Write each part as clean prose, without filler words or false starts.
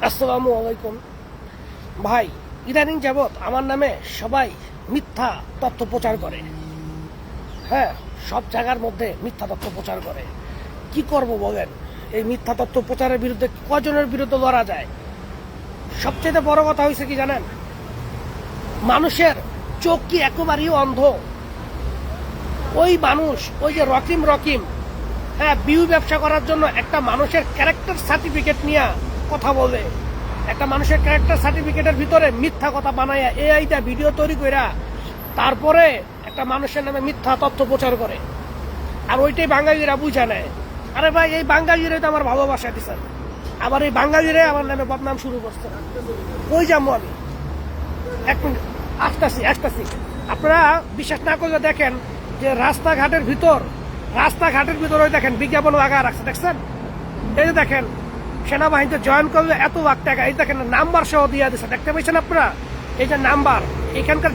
আসসালামু আলাইকুম ভাই। ইদানিং যাবৎ আমার নামে সবাই মিথ্যা তথ্য প্রচার করে। হ্যাঁ, সব জায়গার মধ্যে মিথ্যা তথ্য প্রচার করে। কি করব বলেন? এই মিথ্যা তথ্য প্রচারের বিরুদ্ধে কজনের বিরুদ্ধে লড়া যায়? সবচেয়ে বড় কথা হয়েছে কি জানেন? মানুষের চোখ কি একেবারেই অন্ধ? ওই মানুষ, ওই যে রকিম, হ্যাঁ, বিউ ব্যবসা করার জন্য একটা মানুষের ক্যারেক্টার সার্টিফিকেট নিয়ে কথা বলে, একটা মানুষের ক্যারেক্টার সার্টিফিকেটের ভিতরে মিথ্যা কথা বানাইয়া এআইটা ভিডিও তৈরি কইরা তারপরে একটা মানুষের নামে মিথ্যা তথ্য প্রচার করে। আর ওইটাই বাঙালিরা বুঝা নেয়। আরে ভাই, এই বাঙালিরাই তো আমার ভালোবাসা দিচ্ছেন, আবার এই বাঙালিরাই আমার নামে বদনাম শুরু করছে। কই যাবো আমি? এক মিনিট, আসতেছি। আপনারা বিশ্বাস না করলে দেখেন যে রাস্তাঘাটের ভিতর ওই দেখেন বিজ্ঞাপন লাগা রাখছে, দেখছেন? এই যে দেখেন, সেনাবাহিনীতে জয়েন করলে এত লাখ টাকা, এই দেখেন নাম্বার সহ দিয়ে দিচ্ছে, দেখতে পাইছেন আপনারা? এই যে নাম্বার, এখানকার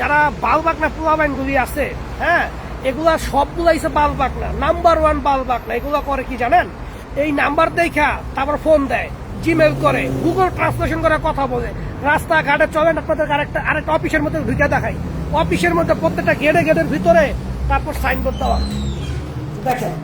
যারা বালবাকনা পোলাবাইনগুলি আছে, হ্যাঁ, এগুলা সবগুলা হচ্ছে বালবাকনা, নাম্বার 1 বালবাকনা। এগুলা করে কি জানেন? এই নাম্বার দেখা তারপর ফোন দেয়, জিমেল করে, গুগল ট্রান্সলেশন করে কথা বলে। রাস্তাঘাটে চলেন, আপনাদের আরেকটা অফিসের মধ্যে ঢুকে দেখাই। অফিসের মধ্যে প্রত্যেকটা গেটের ভিতরে তারপর সাইনবোর্ড দেওয়া, দেখেন,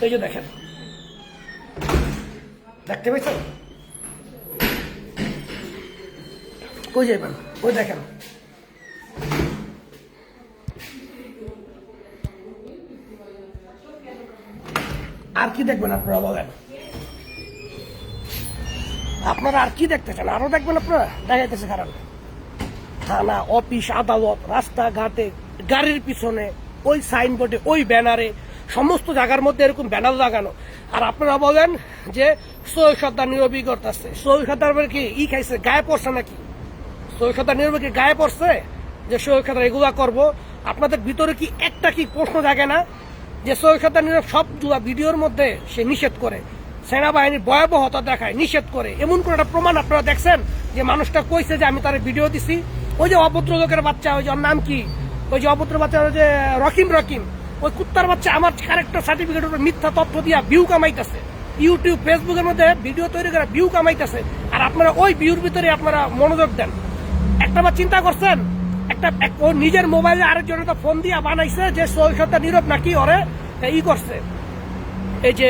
এই যে দেখেন, দেখতে পেয়েছেন? কই যাবেন? ওই দেখেন, আর কি দেখবেন আপনারা বলেন? আপনারা আর কি দেখতে চান? আরো দেখবেন আপনারা? দেখাইতেছে কারণ থানা, অফিস, আদালত, রাস্তাঘাটে, গাড়ির পিছনে, ওই সাইনবোর্ডে, ওই ব্যানারে, সমস্ত জায়গার মধ্যে এরকম ব্যানার লাগানো। আর আপনারা বলেন যে সৈয়দ সর্দার নীরবই করতেছে। সৈয়দ সর্দার কি খাইছে? গায়ে পড়ছে নাকি? সৈয়দ সর্দার নীরবই কি গায়ে পড়ছে যে সৈয়দ সর্দার এগুলা করবো? আপনাদের ভিতরে কি একটা কি প্রশ্ন জাগে না যে সৈয়দ সর্দার নীরব সবগুলা ভিডিওর মধ্যে সে নিষেধ করে, সেনাবাহিনীর ভয়াবহতা দেখায়, নিষেধ করে? এমন কোন একটা প্রমাণ আপনারা দেখছেন যে মানুষটা কইছে যে আমি তার ভিডিও দিছি? ওই যে অভদ্র লোকের বাচ্চা, ওই যে নাম কি, ওই যে অভদ্র বাচ্চা, ওই যে রকিম, ওই কুত্তার বাচ্চা আমার ক্যারেক্টার সার্টিফিকেটের উপর মিথ্যা তথ্য দিয়া ভিউ কামাইতেছে, ইউটিউব, ফেসবুকের মধ্যে ভিডিও তৈরি করে ভিউ কামাইতেছে। আর আপনারা ওই ভিউর ভিতরে আপনারা মনোযোগ দেন। একটা বার চিন্তা করছেন, ও নিজের মোবাইলে আরেকজনের তো ফোন দিয়া বানাইছে যে সৈয়দ সর্দার নীরব নাকি ওরে ই করছে, এই যে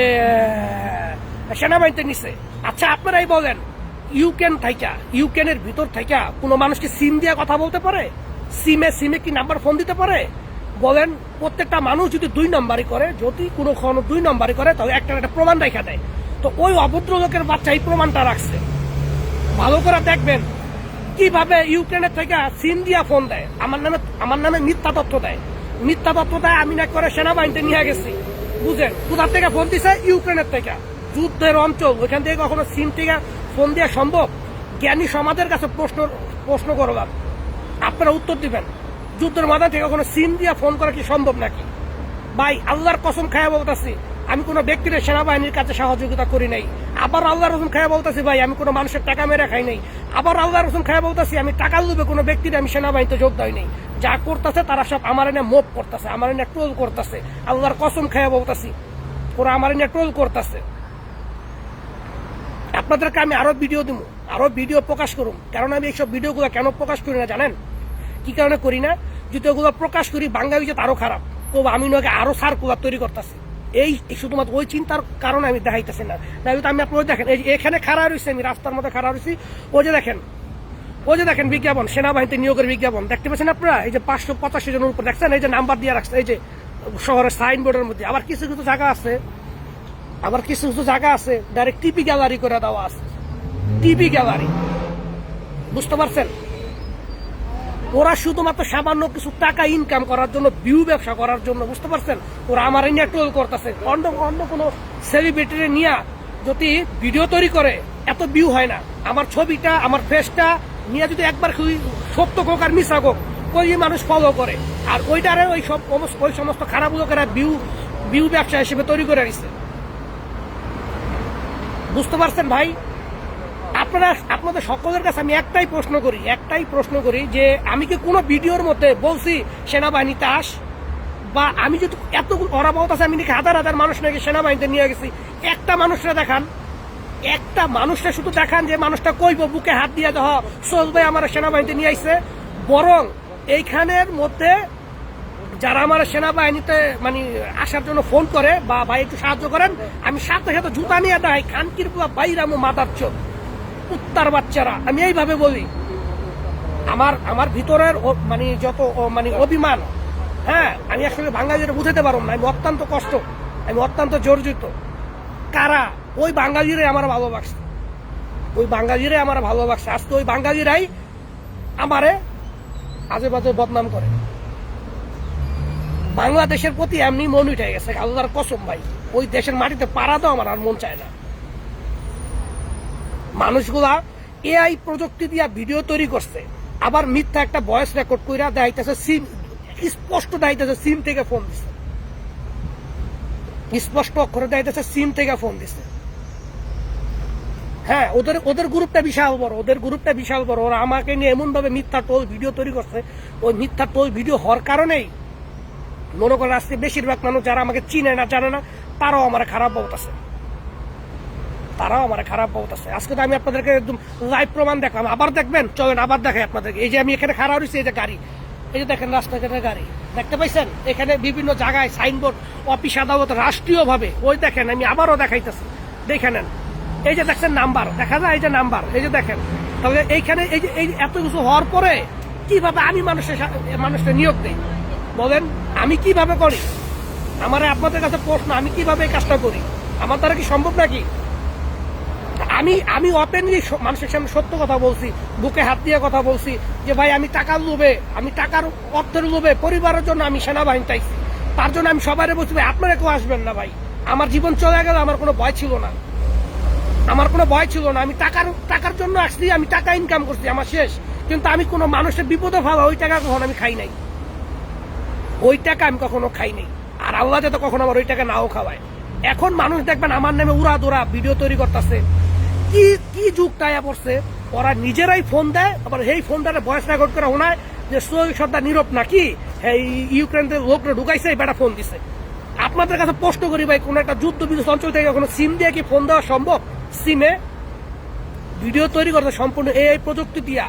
সেনাবাহিনীতে নিছে। আচ্ছা, আপনারাই বলেন, ইউক্রেনের ভিতর থাইকা কোনো মানুষকে সিম দিয়ে কথা বলতে পারে? সিমে কি নাম্বার ফোন দিতে পারে? বলেন, প্রত্যেকটা মানুষ যদি 2 নম্বরই করে, যদি কোনো 2 নম্বরই করে, তাহলে একটা প্রমাণ রেখা দেয়। তো ওই অভদ্র লোকের বাচ্চা এই প্রমাণটা রাখছে। ভালো করে দেখবেন কিভাবে ইউক্রেনের থেকে সিম দিয়া ফোন দেয়, আমার নামে মিথ্যা তথ্য দেয়। আমি না করে সেনাবাহিনীতে নিয়ে গেছি, বুঝেন? কোথার থেকে ফোন দিছে? ইউক্রেনের থেকে, যুদ্ধের অঞ্চল, ওইখান থেকে কখনো সিম থেকে ফোন দেওয়া সম্ভব? জ্ঞানী সমাজের কাছে প্রশ্ন করলাম, আপনারা উত্তর দিবেন। যুদ্ধের মাথা থেকে কখনো সিম দিয়ে ফোন করা কি সম্ভব নাকি? ভাই, আল্লাহর কসম খায়া বলতেছি, আমি কোনো ব্যক্তির সেনাবাহিনীর কাছে সহযোগিতা করি নাই। আবার আল্লাহর কসম খায়া বলতেছি, ভাই, আমি কোনো মানুষের টাকা মেরে খাই নাই। আবার আল্লাহর কসম খায়া বলতেছি, আমি টাকা লোভে কোনো ব্যক্তির আমি সেনাবাহিনীতে যোগ দেয় নাই। যা করতেছে তারা সব আমার এনে মোপ করতেছে, আমার এনে ট্রোল করতেছে। আল্লাহর কসম খায়া বলতেছি, ওরা আমার এনে ট্রোল করতেছে। আপনাদেরকে আমি আরো ভিডিও দিব, আরো ভিডিও প্রকাশ করুন। কারণ আমি এইসব ভিডিওগুলো কেন প্রকাশ করি না জানেন? কি কারণে করি না? যদি ওগুলো প্রকাশ করি, বাঙালি যে আরো খারাপ, তো আমি নয় আরো সার্কুলার তৈরি করতেছি। এই শুধুমাত্র ওই চিন্তার কারণে আমি দেখাইতেছি না। আমি আপনার দেখেন, এই এখানে খাড়া রয়েছে, আমি রাস্তার মধ্যে খাড়া রয়েছি। ওই যে দেখেন বিজ্ঞাপন, সেনাবাহিনীতে নিয়োগের বিজ্ঞাপন, দেখতে পাচ্ছেন আপনারা? এই যে 585 জনের উপর দেখছেন, এই যে নাম্বার দিয়ে রাখছে, এই যে শহরের সাইনবোর্ডের মধ্যে। আবার কিছু জায়গা আছে ডাইরেক্ট টিভি গ্যালারি করে দেওয়া আছে, টিভি গ্যালারি, বুঝতে পারছেন? ওরা শুধুমাত্র সামান্য কিছু টাকা ইনকাম করার জন্য, ভিউ ব্যবসা করার জন্য, বুঝতে পারছেন? ওরা আমার নিয়ে ট্রোল করতেছে। অন্য কোনো সেলিব্রিটি নিয়ে যদি ভিডিও তৈরি করে এত ভিউ হয় না। আমার ছবিটা, আমার ফেসটা নিয়ে যদি একবার সত্য হোক আর মিশা হোক, ওই মানুষ ফলো করে। আর ওইটারে ওই সমস্ত খারাপ লোকেরা ভিউ ব্যবসা হিসেবে তৈরি করে দিচ্ছে, বুঝতে পারছেন ভাই? আপনাদের সকলের কাছে আমি একটাই প্রশ্ন করি যে আমি কি কোনো ভিডিওর মধ্যে বলছি সেনাবাহিনীতে আস? বা আমি যদি এত ওরা বলতেছে আমি নাকি হাজার হাজার মানুষ নাকি সেনাবাহিনীতে নিয়ে গেছি, একটা মানুষরা দেখান, একটা মানুষটা শুধু দেখান যে মানুষটা কইব বুকে হাত দিয়ে দেহ সোজ ভাই আমার সেনাবাহিনীতে নিয়ে আইছে। বরং এইখানের মধ্যে যারা আমার সেনাবাহিনীতে মানে আসার জন্য ফোন করে বা ভাই একটু সাহায্য করেন, আমি সাথে সাথে জুতা নিয়ে দেয় খানকির পুরা বাইরামো মাদার চোখ কুত্তার বাচ্চারা, আমি এইভাবে বলি। আমার ভিতরের মানে যত মানে অভিমান, হ্যাঁ আমি আসলে বাঙালিরা বুঝাতে পারব না, আমি অত্যন্ত কষ্ট, আমি অত্যন্ত জর্জরিত। কারা ওই বাঙালিরাই আমার ভালোবাসছে, ওই বাঙালিরাই আমার ভালোবাসছে। আজকে ওই বাঙালিরাই আমারে আজে বাজে বদনাম করে। বাংলাদেশের প্রতি এমনি মন উঠে গেছে, আল্লাহর কসম ভাই, ওই দেশের মাটিতে পাড়া তো আমার আর মন চায় না। মানুষগুলা এআই প্রযুক্তি দিয়া ভিডিও তৈরি করছে, আবার মিথ্যা একটা ভয়েস রেকর্ড কইরা দেখাইতেছে, সিম স্পষ্ট দেখাইতেছে সিম থেকে ফোন দিছে, স্পষ্ট অক্ষরে দেখাইতেছে সিম থেকে ফোন দিছে। হ্যাঁ ওদের গ্রুপটা বিশাল বড়, ওদের গ্রুপটা বিশাল বড়। ওরা আমাকে নিয়ে এমন ভাবে মিথ্যা টোল ভিডিও তৈরি করছে, ওই মিথ্যা টোল ভিডিও হওয়ার কারণেই মনে করেন আজকে বেশিরভাগ মানুষ যারা আমাকে চিনে না জানে না তারাও আমার খারাপ বলতেছে, তারাও আমার খারাপ বলতেছে। আজকে তো আমি আপনাদেরকে একদম লাইভ প্রমাণ দেখলাম, আবার দেখবেন, চলেন আবার দেখাই আপনাদেরকে। এই যে আমি এখানে খারাপ হয়েছি, এই যে গাড়ি, এই যে দেখেন রাস্তাঘাটের গাড়ি দেখতে পাইছেন, এখানে বিভিন্ন জায়গায় সাইনবোর্ড, অফিস আদালত রাষ্ট্রীয় ভাবে, ওই দেখেন আমি আবারও দেখাইতেছি, দেখে নেন। এই যে দেখছেন নাম্বার দেখা যায়, এই যে নাম্বার, এই যে দেখেন। তাহলে এইখানে এই যে এই এত কিছু হওয়ার পরে কিভাবে আমি মানুষকে নিয়োগ দিই বলেন, আমি কিভাবে করি? আমার আপনাদের কাছে প্রশ্ন, আমি কিভাবে এই কাজটা করি? আমার দ্বারা কি সম্ভব নাকি? আমি ওপেনলি মানুষের সামনে সত্য কথা বলছি, বুকে হাত দিয়ে কথা বলছি যে ভাই আমি টাকার লোভে, আমি টাকার অর্থের লোভে পরিবারের জন্য আমি সেনাবাহিনী চাইছি, তার জন্য আমি সবাই বলছি ভাই আপনারা কেউ আসবেন না ভাই। আমার জীবন চলে গেল, আমার কোনো ভয় ছিল না, আমার কোনো ভয় ছিল না। আমি টাকার জন্য আসছি, আমি টাকা ইনকাম করছি, আমার শেষ। কিন্তু আমি কোনো মানুষের বিপদে ফেলা ওই টাকা কখনো আমি খাই নাই, ওই টাকা আমি কখনো খাই নাই। আর আল্লাহ যাতে কখনো আমার ওই টাকা নাও খাওয়ায়। এখন মানুষ দেখবেন আমার নামে উড়া দোড়া ভিডিও তৈরি করতেছে, কি কি যুগটা পড়ছে। ওরা নিজেরাই ফোন দেয়, আবার এই ফোনটারে ভয়েস রেকর্ড করে শোনায় যে সৈয়দ সর্দার নীরব নাকি এই ইউক্রেনের লোকরা ঢুকাইছে, এই বেটা ফোন দিছে। আপনাদের কাছে প্রশ্ন করি ভাই, কোন একটা যুদ্ধ বিধ্বস্ত অঞ্চল থেকে কোনো সিম দিয়ে কি ফোন দেওয়া সম্ভব? সিমে ভিডিও তৈরি করতে সম্পূর্ণ এই প্রযুক্তি দিয়া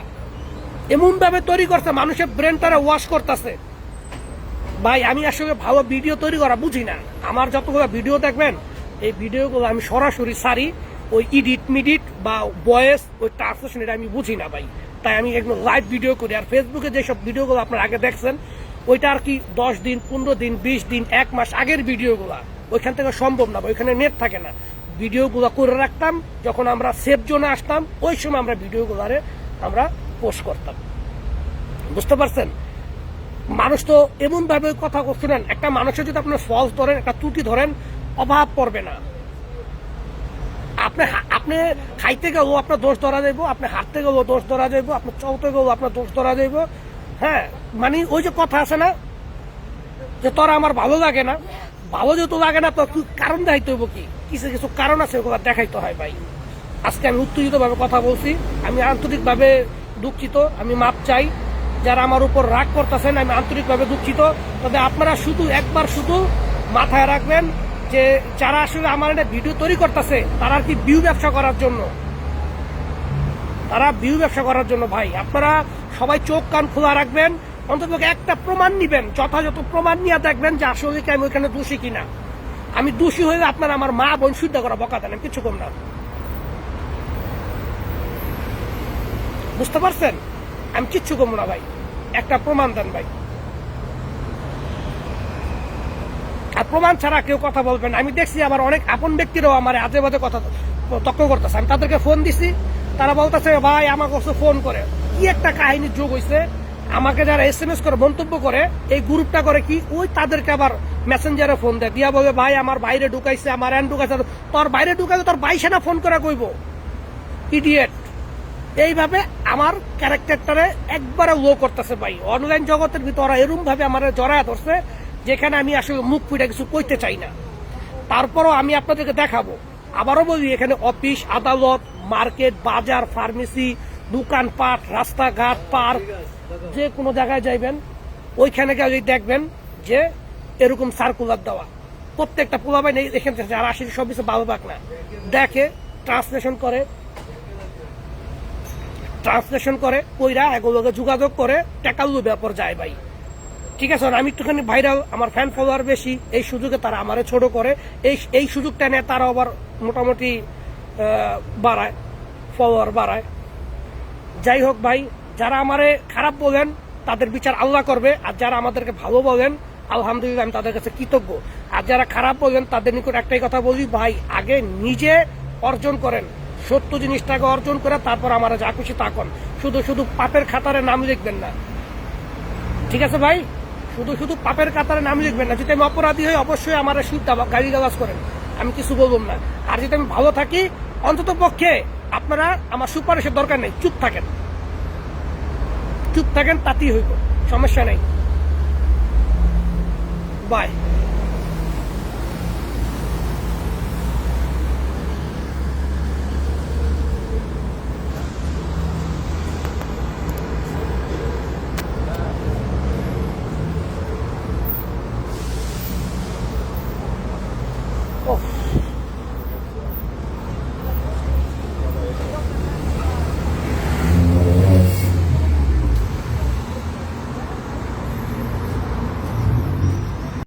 এমন ভাবে তৈরি করছে, মানুষের ব্রেন তারা ওয়াশ করতেছে। ভাই আমি আসলে ভালো ভিডিও তৈরি করা বুঝি না। আমার যতগুলো ভিডিও দেখবেন, এই ভিডিওগুলো আমি সরাসরি সারি, ওই ইডিট মিডিট বা ভয়েস ওই ট্রান্সলেশন এটা আমি বুঝি না ভাই। তাই আমি একদম লাইভ ভিডিও করি। আর ফেসবুকে যেসব ভিডিওগুলো আপনারা আগে দেখছেন, ওইটা আর কি 10 দিন 15 দিন 20 দিন 1 মাস আগের ভিডিওগুলা, ওইখান থেকে সম্ভব না, ওইখানে নেট থাকে না। ভিডিওগুলো করে রাখতাম, যখন আমরা সেফ জোনে আসতাম ওই সময় আমরা ভিডিওগুলারে আমরা পোস্ট করতাম, বুঝতে পারছেন? মানুষ তো এমন ভাবে কথা শুনেন, একটা মানুষের যদি আপনার ফলস ধরেন, একটা ত্রুটি ধরেন, অভাব পড়বে না। আপনি খাইতে গেলেও আপনার দোষ ধরা যাইব, আপনি হাঁটতে গেলেও দোষ ধরা যাইব, আপনার চলতে গেলেও আপনার দোষ ধরা যাইব। হ্যাঁ মানে ওই যে কথা আছে না যে তোরা আমার ভালো লাগে না, ভালো যেহেতু লাগে না তো কারণ দেখাইতে হইব, কি কিছু কিছু কারণ আছে ওগুলো দেখাইতে হয় ভাই। আজকে আমি উত্তেজিত ভাবে কথা বলছি, আমি আন্তরিকভাবে দুঃখিত, আমি মাপ চাই। যারা আমার উপর রাগ করতেছেন আমি আন্তরিকভাবে দুঃখিত। তবে আপনারা শুধু একবার শুধু মাথায় রাখবেন যে যারা আসলে আমার একটা ভিডিও তৈরি করতেছে তারা আর কি ভিউ ব্যবসা করার জন্য, তারা ভিউ ব্যবসা করার জন্য। ভাই আপনারা সবাই চোখ কান খোলা রাখবেন, অন্তত একটা প্রমাণ নিবেন, যথাযথ প্রমাণ নিয়ে দেখবেন যে আসলে কি আমি ওইখানে দোষী কিনা। আমি দোষী হইলে আপনারা আমার মা বোন শুদ্ধ করা বকা দেন, কিছু কম না, বুঝতে পারছেন? আমি কিচ্ছু কম না ভাই, একটা প্রমাণ দেন ভাই। আর প্রমাণ ছাড়া কেউ কথা বলবেন। আমি দেখছি আবার অনেক আপন ব্যক্তিরাও আমার আজে বাজে কথা তর্ক করতেছে। আমি তাদেরকে ফোন দিছি, তারা বলতেছে ভাই আমাকে ফোন করে, কি একটা কাহিনীর যোগ হয়েছে। আমাকে যারা SMS করে মন্তব্য করে, এই গ্রুপটা করে কি ওই তাদেরকে আবার মেসেঞ্জারে ফোন দেয়, দিয়া বলবে ভাই আমার বাইরে ঢুকাইছে, আমার এন ঢুকাইছে। তোর বাইরে ঢুকাইছে তোর ভাই সেনা ফোন করে কইব, ইডিয়েট। এইভাবে আমার ক্যারেক্টারটারে একবারে লো করতেছে ভাই। অনলাইন জগতের ভিতর এরকম ভাবে আমার জড়ায় ধরছে যেখানে আমি আসলে মুখ ফুটে কিছু কইতে চাই না। তারপরও আমি আপনাদেরকে দেখাবো। আবারও বলি, এখানে অফিস আদালত, মার্কেট, বাজার, ফার্মেসি, দোকানপাট, রাস্তাঘাট, পার্ক, যে কোনো জায়গায় যাইবেন ওইখানে গিয়ে দেখবেন যে এরকম সার্কুলার দেওয়া। প্রত্যেকটা পোলাবাই নেই এখানে যারা আসে সব কিছু ভালো পাক না, দেখে ট্রান্সলেশন করে কইরা এগুলোকে যোগাযোগ করে টাকা ব্যাপার যায় ভাই। ঠিক আছে, আমি একটুখানি ভাইরাল, আমার ফ্যান ফলোয়ার বেশি, এই সুযোগে তারা আমারে ছোট করে, এই সুযোগটা নিয়ে তারা আবার মোটামুটি বাড়ায়, ফলোয়ার বাড়ায়। যাই হোক ভাই, যারা আমারে খারাপ বলেন তাদের বিচার আল্লাহ করবে, আর যারা আমাদেরকে ভালো বলেন আলহামদুলিল্লাহ আমি তাদের কাছে কৃতজ্ঞ। আর যারা খারাপ বলেন তাদের নিকট একটাই কথা বলি, ভাই আগে নিজে অর্জন করেন, সত্য জিনিসটাকে অর্জন করে তারপর আমরা যা খুশি তা করেন। শুধু শুধু পাপের খাতারে নাম লিখবেন না, ঠিক আছে ভাই? শুধু শুধু পাপের কাতারে নাম লিখবেন না। যদি আমি অপরাধী হই অবশ্যই আমার গালি গালাজ করেন, আমি কিছু বলবো না। আর যদি আমি ভালো থাকি অন্তত পক্ষে আপনারা আমার সুপারিশের দরকার নেই, চুপ থাকেন তাতেই হইব, সমস্যা নেই। বাই। ও